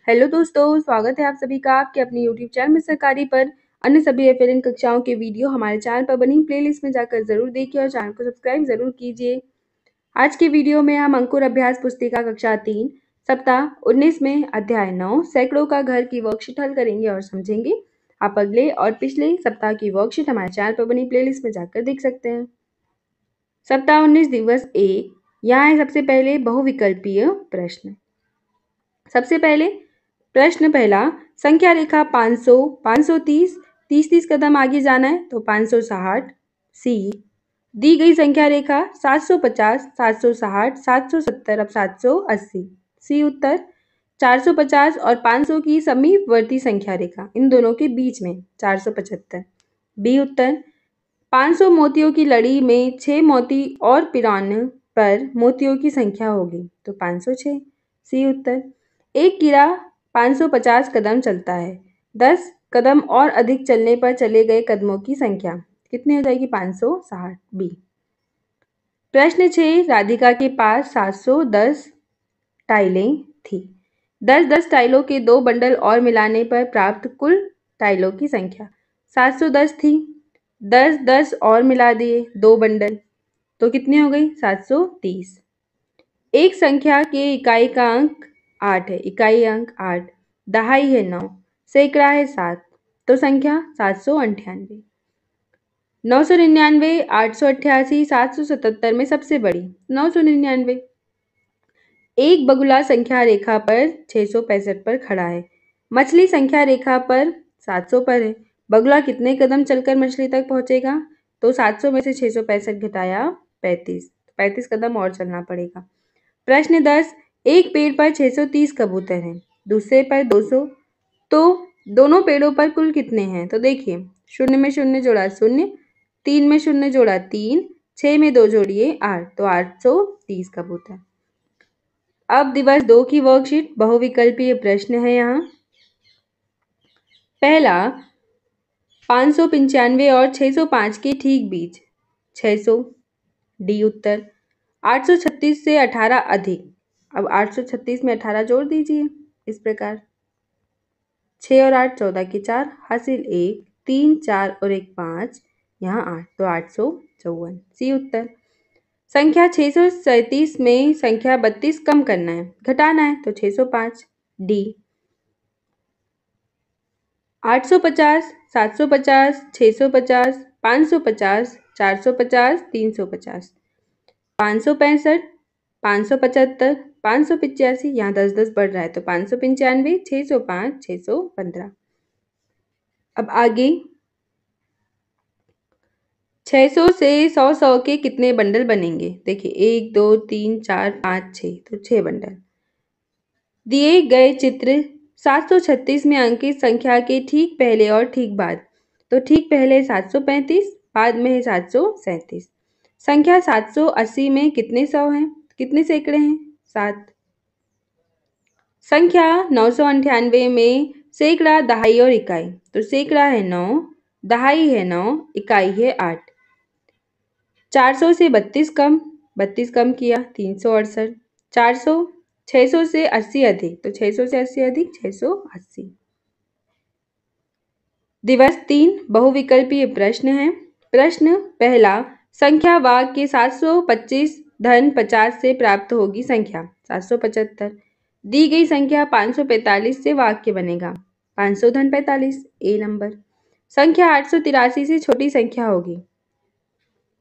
Hello दोस्तों, स्वागत है आप सभी का आपके अपने यूट्यूब चैनल में सरकारी पर। अन्य सभी एफएलएन कक्षाओं के वीडियो हमारे चैनल पर बनी प्लेलिस्ट में जाकर जरूर देखिए और चैनल को सब्सक्राइब जरूर कीजिए। आज के वीडियो में हम अंकुर अभ्यास पुस्तिका कक्षा 3 सप्ताह 19 में अध्याय 9 सैकड़ों का घर की वर्कशीट हल करेंगे और समझेंगे। आप अगले और पिछले सप्ताह की वर्कशीट हमारे चैनल पर बनी प्लेलिस्ट में जाकर देख सकते हैं। सप्ताह 19 दिवस 1। यहाँ है सबसे पहले बहुविकल्पीय प्रश्न। सबसे पहले प्रश्न पहला, संख्या रेखा 500, 530, 30 कदम आगे जाना है तो 560 सी। दी गई संख्या रेखा 750, 760, 770 अब 780 सी उत्तर। 450 और 500 की समीपवर्ती संख्या रेखा इन दोनों के बीच में 475 बी उत्तर। 500 मोतियों की लड़ी में 6 मोती और पिरान पर मोतियों की संख्या होगी तो 506 सी उत्तर। एक कीड़ा 550 कदम चलता है, 10 कदम और अधिक चलने पर चले गए कदमों की संख्या कितनी हो जाएगी 560 बी। प्रश्न 6, राधिका के पास 710 टाइलें थी। 10-10 टाइलों के 2 बंडल और मिलाने पर प्राप्त कुल टाइलों की संख्या 710 थी। 10-10 और मिला दिए 2 बंडल तो कितनी हो गई 730। एक संख्या के इकाई का अंक 8 है, इकाई अंक 8, दहाई है 9, सैकड़ा है 7 तो संख्या 798। 999, 888, 777 में सबसे बड़ी 999। एक बगुला संख्या रेखा पर 665 पर खड़ा है, मछली संख्या रेखा पर 700 पर है। बगुला कितने कदम चलकर मछली तक पहुंचेगा तो 700 में से 665 घटाया 35 कदम और चलना पड़ेगा। प्रश्न 10, एक पेड़ पर 630 कबूतर हैं, दूसरे पर 200 तो दोनों पेड़ों पर कुल कितने हैं तो देखिए, 0 में 0 जोड़ा 0, 3 में 0 जोड़ा 3, 6 में 2 जोड़िए 8 तो 830 कबूतर। अब दिवस 2 की वर्कशीट बहुविकल्पीय प्रश्न है। यहाँ पहला, 595 और 605 के ठीक बीच 600 डी उत्तर। 836 से 18 अधिक, अब 836 में 18 जोड़ दीजिए इस प्रकार, 6 और 8 14 के 4 हासिल 1, 3 4 और 1 5, यहाँ 8 तो 854 सी उत्तर। संख्या 637 में संख्या 32 कम करना है, घटाना है तो 605 डी। 850, 750, 650, 550, 450, 350, 565, 575, 585, यहाँ 10-10 बढ़ रहा है तो 595, 605, 615। अब आगे 600 से 100 के कितने बंडल बनेंगे देखिए, 1 2 3 4 5 6 तो 6 बंडल। दिए गए चित्र 736 में अंकित संख्या के ठीक पहले और ठीक बाद, तो ठीक पहले 735, बाद में है 737। संख्या 780 में कितने 100 हैं, कितने सैकड़े हैं 7। संख्या 998 में सैकड़ा, दहाई और इकाई, तो सैकड़ा है 9, दहाई है 9, इकाई है 8। 400 से 32 कम किया 368। 400, 600 से 80 अधिक, तो 600 से 80 अधिक 680। दिवस 3 बहुविकल्पीय प्रश्न है। प्रश्न पहला, संख्या वाक्य के 725 धन 50 से प्राप्त होगी संख्या 775। दी गई संख्या 545 से वाक्य बनेगा 500 धन 45 ए नंबर। संख्या 883 से छोटी संख्या होगी,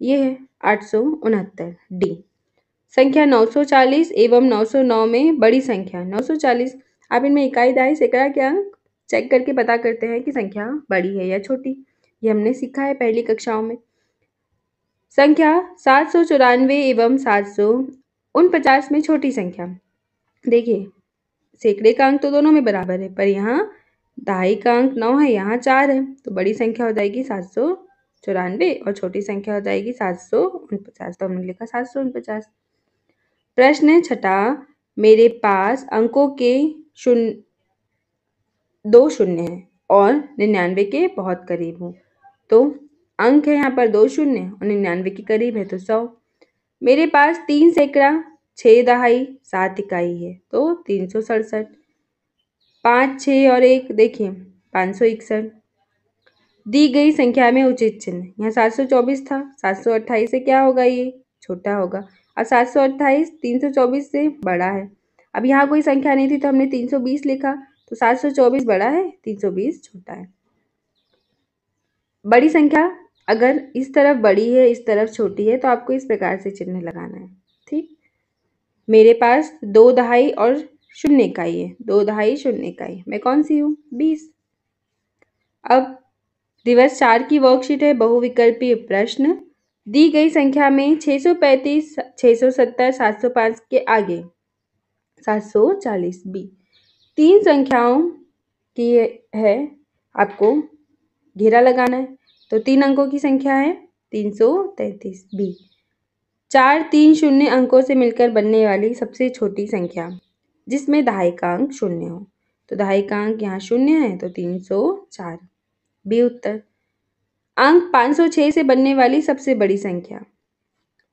ये है 869 डी। संख्या 940 एवं 909 में बड़ी संख्या 940, आप इनमें इकाई, दहाई, सैकड़ा के अंक चेक करके पता करते हैं कि संख्या बड़ी है या छोटी, ये हमने सीखा है पहली कक्षाओं में। संख्या 794 एवं 749 में छोटी संख्या, देखिए सैकड़े का अंक तो दोनों में बराबर है, पर यहाँ दहाई का अंक 9 है, यहाँ 4 है, तो बड़ी संख्या हो जाएगी 794 और छोटी संख्या हो जाएगी 749, तो हमने लिखा 749। प्रश्न छठा, मेरे पास अंकों के 2 शून्य हैं और 99 के बहुत करीब हूँ, तो अंक है यहाँ पर 2 शून्य और 99 के करीब है तो 100। मेरे पास 3 सैकड़ा, 6 दहाई, 7 इकाई है तो 367। 5, 6 और 1 देखिए 561। दी गई संख्या में उचित चिन्ह, यहाँ 724 था, 728 से क्या होगा, ये छोटा होगा। और 728 324 से बड़ा है। अब यहाँ कोई संख्या नहीं थी तो हमने 320 लिखा, तो 724 बड़ा है, 320 छोटा है। बड़ी संख्या अगर इस तरफ बड़ी है, इस तरफ छोटी है, तो आपको इस प्रकार से चिन्ह लगाना है। ठीक, मेरे पास 2 दहाई और 0 इकाई है, 2 दहाई 0 इकाई, मैं कौन सी हूँ, 20। अब दिवस 4 की वर्कशीट है, बहुविकल्पीय प्रश्न। दी गई संख्या में 635, 670, 705 के आगे 740 बी तीन संख्याओं की है, आपको घेरा लगाना है। तो 3 अंकों की संख्या है 333 बी। 4, 3, 0 अंकों से मिलकर बनने वाली सबसे छोटी संख्या जिसमें दहाई का अंक 0 हो। तो दहाई का अंक यहाँ 0 है, तो 304 बी उत्तर। अंक 506 से बनने वाली सबसे बड़ी संख्या,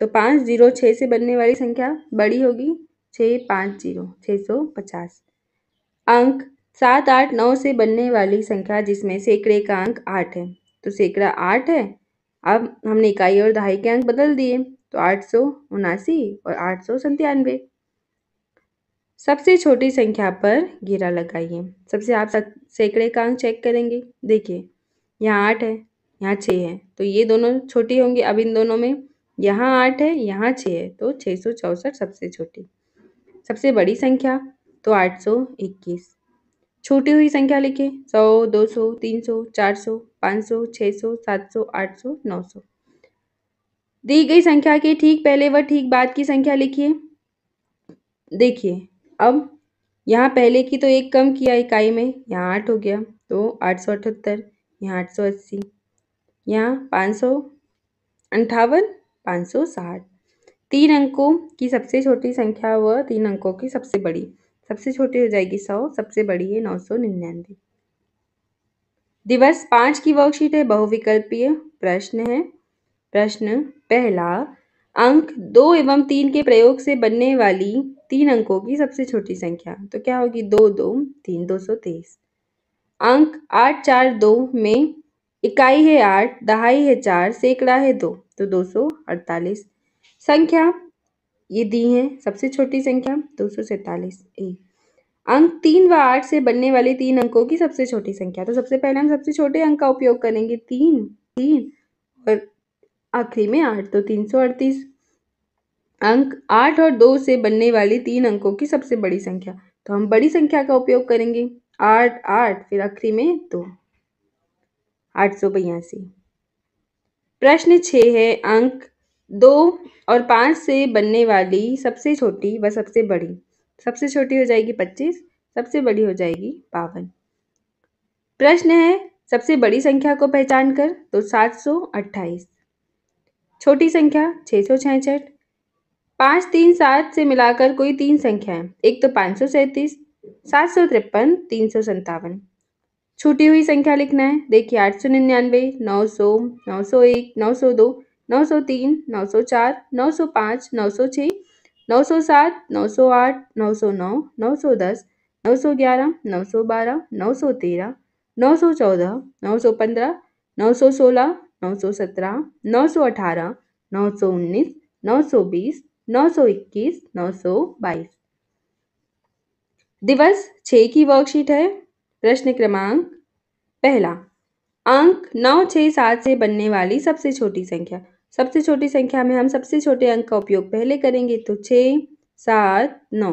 तो 506 से बनने वाली संख्या बड़ी होगी, 650 650। अंक 7, 8, 9 से बनने वाली संख्या जिसमें सैकड़े का अंक 8 है, तो सैकड़ा 8 है। अब हमने इकाई और दहाई के अंक बदल दिए, तो 879 और 897। सबसे छोटी संख्या पर घेरा लगाइए। सबसे आप सैकड़े का अंक चेक करेंगे, देखिए यहाँ 8 है, यहाँ 6 है, तो ये दोनों छोटी होंगी। अब इन दोनों में यहाँ 8 है, यहाँ 6 है, तो 664 सबसे छोटी। सबसे बड़ी संख्या तो 821। छूटी हुई संख्या लिखिए, 100, 200, 300, 400, 500, 600, 700, 800, 900। दी गई संख्या के ठीक पहले व ठीक बाद की संख्या लिखिए। देखिए अब यहाँ पहले की तो एक कम किया इकाई में, यहाँ 8 हो गया, तो 878, यहाँ 880, यहाँ 558, 560। 3 अंकों की सबसे छोटी संख्या व 3 अंकों की सबसे बड़ी। सबसे छोटी हो जाएगी 100, सबसे बड़ी है 999। दिवस 5 की वर्कशीट है, बहुविकल्पीय प्रश्न है। प्रश्न पहला, अंक 2 एवं 3 के प्रयोग से बनने वाली 3 अंकों की सबसे छोटी संख्या, तो क्या होगी, 2, 2, 3, 223। अंक 8, 4, 2 में इकाई है 8, दहाई है 4, सैकड़ा है 2, तो 248। संख्या ये दी है, सबसे छोटी संख्या 247 ए। अंक 3 व 8 से बनने वाले 3 अंकों की सबसे छोटी संख्या, तो सबसे पहले हम सबसे छोटे अंक का उपयोग करेंगे, 3 और आखिरी में 8, तो 338। अंक 8 और 2 से बनने वाली 3 अंकों की सबसे बड़ी संख्या, तो हम बड़ी संख्या का उपयोग करेंगे, 8, 8, फिर आखिरी में 2, 882। प्रश्न 6 है, अंक 2 और 5 से बनने वाली सबसे छोटी व सबसे बड़ी। सबसे छोटी हो जाएगी 25, सबसे बड़ी हो जाएगी 52। प्रश्न है, सबसे बड़ी संख्या को पहचान कर, तो 728। छोटी संख्या 666। 5, 3, 7 से मिलाकर कोई 3 संख्या है, एक तो 537, 753, 357। छूटी हुई संख्या लिखना है, देखिए 899, 900, 901, 902, 903, 904, 905, 906, 907, 908, 909, 910, 911, 912, 913, 914, 915, 916, 917, 918, 919, 920, 921, 922। दिवस 6 की वर्कशीट है। प्रश्न क्रमांक पहला, अंक 9, 6, 7 से बनने वाली सबसे छोटी संख्या। सबसे छोटी संख्या में हम सबसे छोटे अंक का उपयोग पहले करेंगे, तो 6, 7, 9,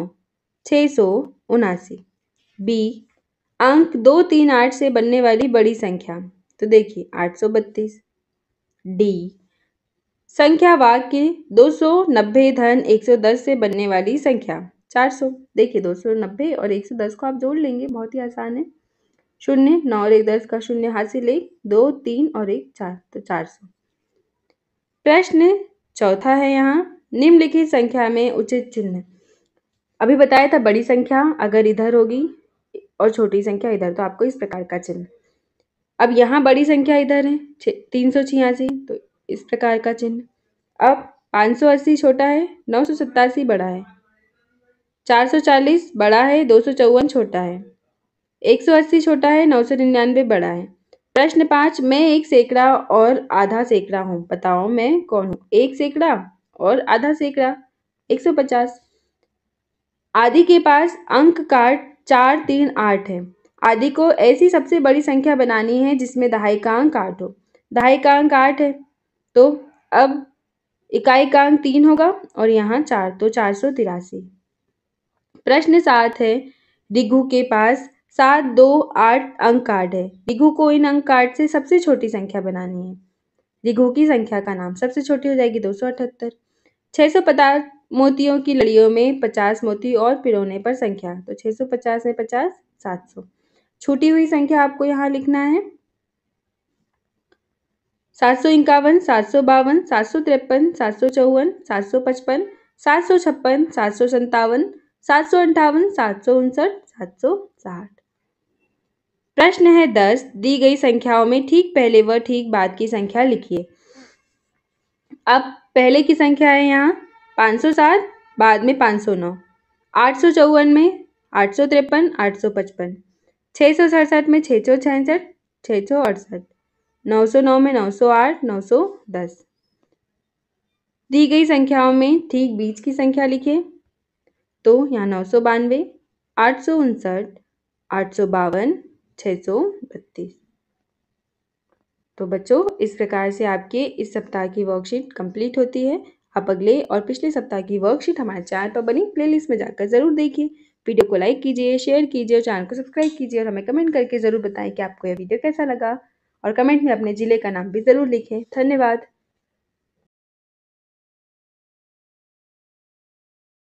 679। बी, अंक 2, 3, 8 से बनने वाली बड़ी संख्या, तो देखिए 832। डी, संख्या वाक्य 290 धन 110 से बनने वाली संख्या 400। देखिए 290 और 110 को आप जोड़ लेंगे, बहुत ही आसान है। 0, 9 और 1 10 का 0 हाथ से ले, 2, 3 और 1 4, तो 400। प्रश्न चौथा है, यहाँ निम्नलिखित संख्या में उचित चिन्ह। अभी बताया था बड़ी संख्या अगर इधर होगी और छोटी संख्या इधर, तो आपको इस प्रकार का चिन्ह। अब यहाँ बड़ी संख्या इधर है 386, तो इस प्रकार का चिन्ह। अब 580 छोटा है, 987 बड़ा है, 440 बड़ा है, 254 छोटा है। 180 छोटा है, 999 बड़ा है। प्रश्न 5, मैं एक सैकड़ा और आधा सैकड़ा हूँ, बताओ मैं कौन हूँ? एक सैकड़ा और आधा सैकड़ा, 150। आदि के पास अंक काट 4, 3, 8 है। आदि को ऐसी सबसे बड़ी संख्या बनानी है जिसमें दहाई का अंक 8 हो। दहाई का अंक 8 है, तो अब इकाई का अंक 3 होगा और यहाँ 4, तो 483। प्रश्न 7 है, रिघु के पास 7, 2, 8 अंक कार्ड है। रिघु को इन अंक कार्ड से सबसे छोटी संख्या बनानी है। रिघु की संख्या का नाम, सबसे छोटी हो जाएगी 278। 650 मोतियों की लड़ियों में 50 मोती और पिरोने पर संख्या, तो 650 में 50, 700। छूटी हुई संख्या आपको यहाँ लिखना है 751, 752, 753, 754, 755, 756, 757, 758, 759, 760। प्रश्न है 10, दी गई संख्याओं में ठीक पहले व ठीक बाद की संख्या लिखिए। अब पहले की संख्या है यहाँ 507, बाद में 509, 854 में 853, 855, 667 में 666, 668, 909 में 908, 910। दी गई संख्याओं में ठीक बीच की संख्या लिखिए, तो यहाँ 992, 859, 852, 632। तो बच्चों, इस प्रकार से आपके इस सप्ताह की वर्कशीट कंप्लीट होती है। आप अगले और पिछले सप्ताह की वर्कशीट हमारे चैनल पर बनी प्लेलिस्ट में जाकर जरूर देखिए। वीडियो को लाइक कीजिए, शेयर कीजिए और चैनल को सब्सक्राइब कीजिए और हमें कमेंट करके जरूर बताएं कि आपको यह वीडियो कैसा लगा और कमेंट में अपने जिले का नाम भी जरूर लिखें। धन्यवाद।